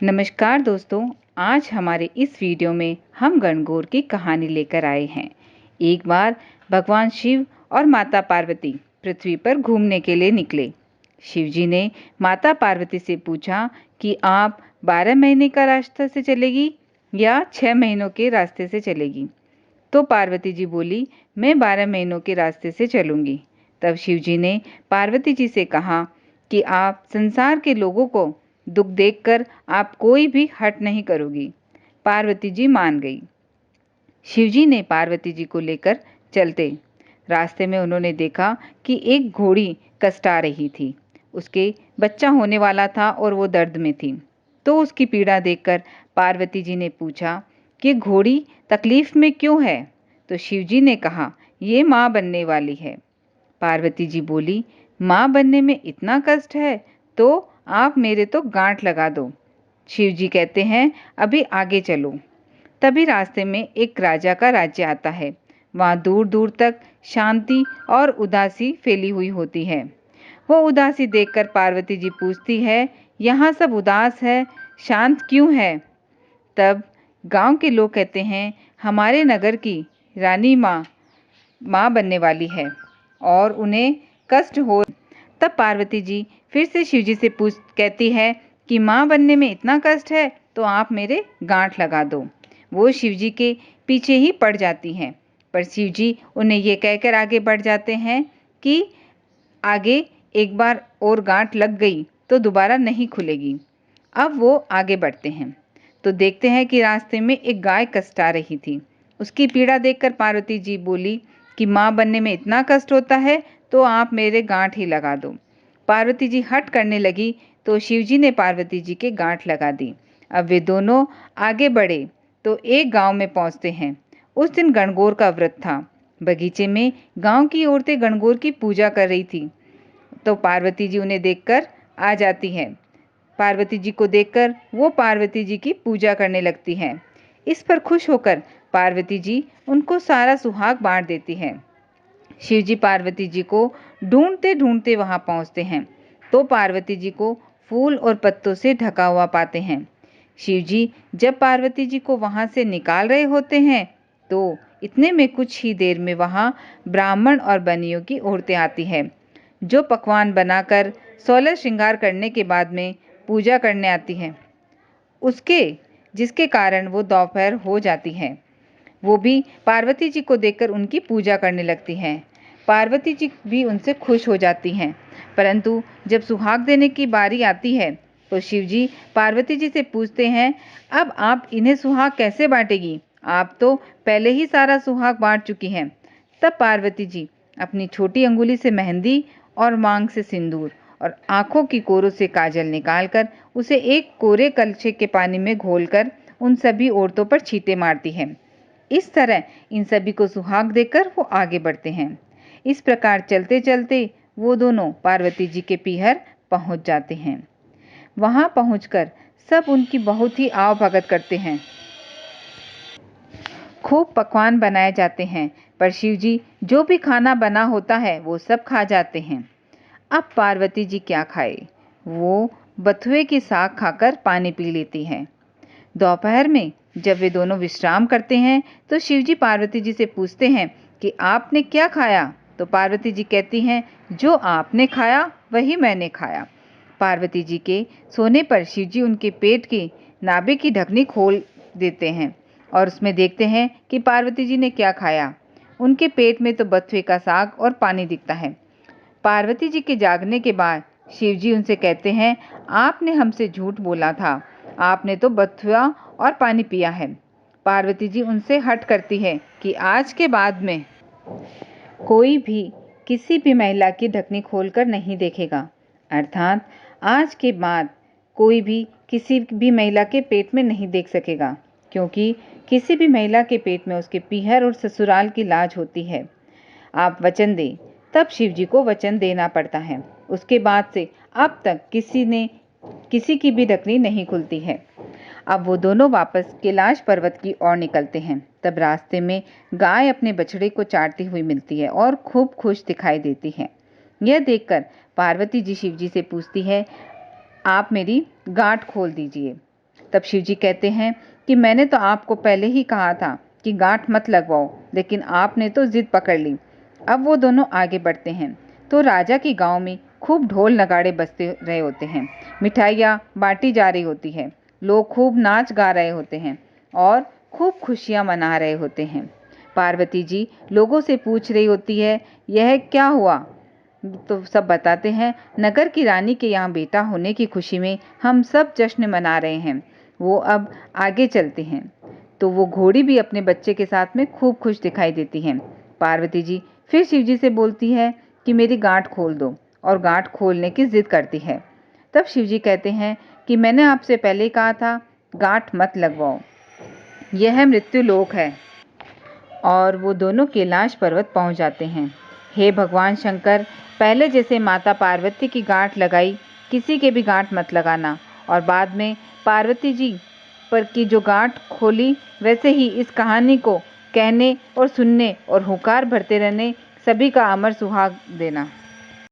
नमस्कार दोस्तों, आज हमारे इस वीडियो में हम गणगौर की कहानी लेकर आए हैं। एक बार भगवान शिव और माता पार्वती पृथ्वी पर घूमने के लिए निकले। शिव जी ने माता पार्वती से पूछा कि आप 12 महीने का रास्ता से चलेगी या 6 महीनों के रास्ते से चलेगी। तो पार्वती जी बोली, मैं 12 महीनों के रास्ते से चलूंगी। तब शिव जी ने पार्वती जी से कहा कि आप संसार के लोगों को दुख देखकर आप कोई भी हट नहीं करोगी। पार्वती जी मान गई। शिवजी ने पार्वती जी को लेकर चलते रास्ते में उन्होंने देखा कि एक घोड़ी कष्टा रही थी। उसके बच्चा होने वाला था और वो दर्द में थी। तो उसकी पीड़ा देखकर पार्वती जी ने पूछा कि घोड़ी तकलीफ में क्यों है। तो शिवजी ने कहा, ये माँ बनने वाली है। पार्वती जी बोली, माँ बनने में इतना कष्ट है तो आप मेरे तो गांठ लगा दो। शिव जी कहते हैं, अभी आगे चलो। तभी रास्ते में एक राजा का राज्य आता है। वहाँ दूर दूर तक शांति और उदासी फैली हुई होती है। वो उदासी देखकर पार्वती जी पूछती है, यहाँ सब उदास है, शांत क्यों है। तब गांव के लोग कहते हैं, हमारे नगर की रानी माँ बनने वाली है और उन्हें कष्ट हो। तब पार्वती जी फिर से शिवजी से कहती है कि माँ बनने में इतना कष्ट है तो आप मेरे गांठ लगा दो। वो शिवजी के पीछे ही पड़ जाती हैं, पर शिवजी उन्हें ये कहकर आगे बढ़ जाते हैं कि आगे एक बार और गांठ लग गई तो दोबारा नहीं खुलेगी। अब वो आगे बढ़ते हैं तो देखते हैं कि रास्ते में एक गाय कष्टा रही थी। उसकी पीड़ा देखकर पार्वती जी बोली कि माँ बनने में इतना कष्ट होता है तो आप मेरे गांठ ही लगा दो। पार्वती जी हट करने लगी तो शिवजी ने पार्वती जी के गांठ लगा दी। अब वे दोनों आगे बढ़े तो एक गांव में पहुंचते हैं। उस दिन गणगौर का व्रत था। बगीचे में गांव की औरतें गणगौर की पूजा कर रही थी। तो पार्वती जी उन्हें देखकर आ जाती हैं। पार्वती जी को देखकर वो पार्वती जी की पूजा करने लगती हैं। इस पर खुश होकर पार्वती जी उनको सारा सुहाग बांट देती हैं। शिवजी पार्वती जी को ढूंढते ढूंढते वहां पहुंचते हैं तो पार्वती जी को फूल और पत्तों से ढका हुआ पाते हैं। शिवजी जब पार्वती जी को वहां से निकाल रहे होते हैं तो इतने में कुछ ही देर में वहां ब्राह्मण और बनियों की औरतें आती हैं, जो पकवान बनाकर 16 श्रृंगार करने के बाद में पूजा करने आती हैं। उसके जिसके कारण वो दोपहर हो जाती है। वो भी पार्वती जी को देखकर उनकी पूजा करने लगती हैं। पार्वती जी भी उनसे खुश हो जाती हैं। परंतु जब सुहाग देने की बारी आती है तो शिवजी पार्वती जी से पूछते हैं, अब आप इन्हें सुहाग कैसे बांटेगी, आप तो पहले ही सारा सुहाग बांट चुकी हैं। तब पार्वती जी अपनी छोटी अंगुली से मेहंदी और मांग से सिंदूर और आंखों की कोरों से काजल निकालकर उसे एक कोरे कलछे के पानी में घोलकर उन सभी औरतों पर छींटे मारती हैं। इस तरह इन सभी को सुहाग देकर वो आगे बढ़ते हैं। इस प्रकार चलते चलते वो दोनों पार्वती जी के पीहर पहुंच जाते हैं। वहां पहुंचकर सब उनकी बहुत ही आव भगत करते हैं। खूब पकवान बनाए जाते हैं, पर शिव जी जो भी खाना बना होता है वो सब खा जाते हैं। अब पार्वती जी क्या खाए, वो बथुए की साग खाकर पानी पी लेती हैं। दोपहर में जब वे दोनों विश्राम करते हैं तो शिवजी पार्वती जी से पूछते हैं कि आपने क्या खाया। तो पार्वती जी कहती हैं, जो आपने खाया वही मैंने खाया। पार्वती जी के सोने पर शिवजी उनके पेट की नाभि की ढकनी खोल देते हैं और उसमें देखते हैं कि पार्वती जी ने क्या खाया। उनके पेट में तो बथुए का साग और पानी दिखता है। पार्वती जी के जागने के बाद शिवजी उनसे कहते हैं, आपने हमसे झूठ बोला था, आपने तो बथुआ और पानी पिया है। पार्वती जी उनसे हट करती है कि आज के बाद में कोई भी किसी भी महिला की ढकनी खोलकर नहीं देखेगा। अर्थात आज के बाद कोई भी किसी भी महिला के पेट में नहीं देख सकेगा, क्योंकि किसी भी महिला के पेट में उसके पीहर और ससुराल की लाज होती है। आप वचन दें। तब शिव जी को वचन देना पड़ता है। उसके बाद से अब तक किसी की भी ढकनी नहीं खुलती है। अब वो दोनों वापस कैलाश पर्वत की ओर निकलते हैं। तब रास्ते में गाय अपने बछड़े को चाटती हुई मिलती है और खूब खुश दिखाई देती है। यह देखकर पार्वती जी शिव जी से पूछती है, आप मेरी गांठ खोल दीजिए। तब शिवजी कहते हैं कि मैंने तो आपको पहले ही कहा था कि गांठ मत लगवाओ, लेकिन आपने तो जिद पकड़ ली। अब वो दोनों आगे बढ़ते हैं तो राजा के गांव में खूब ढोल नगाड़े बजते रहे होते हैं, मिठाइयाँ बांटी जा रही होती है, लोग खूब नाच गा रहे होते हैं और खूब खुशियाँ मना रहे होते हैं। पार्वती जी लोगों से पूछ रही होती है, यह क्या हुआ? तो सब बताते हैं, नगर की रानी के यहाँ बेटा होने की खुशी में हम सब जश्न मना रहे हैं। वो अब आगे चलते हैं तो वो घोड़ी भी अपने बच्चे के साथ में खूब खुश दिखाई देती है। पार्वती जी फिर शिवजी से बोलती है कि मेरी गांठ खोल दो, और गांठ खोलने की जिद करती है। तब शिवजी कहते हैं कि मैंने आपसे पहले कहा था गांठ मत लगवाओ, यह मृत्यु लोक है। और वो दोनों कैलाश पर्वत पहुंच जाते हैं। हे भगवान शंकर, पहले जैसे माता पार्वती की गांठ लगाई, किसी के भी गांठ मत लगाना, और बाद में पार्वती जी पर की जो गांठ खोली, वैसे ही इस कहानी को कहने और सुनने और हुंकार भरते रहने सभी का अमर सुहाग देना।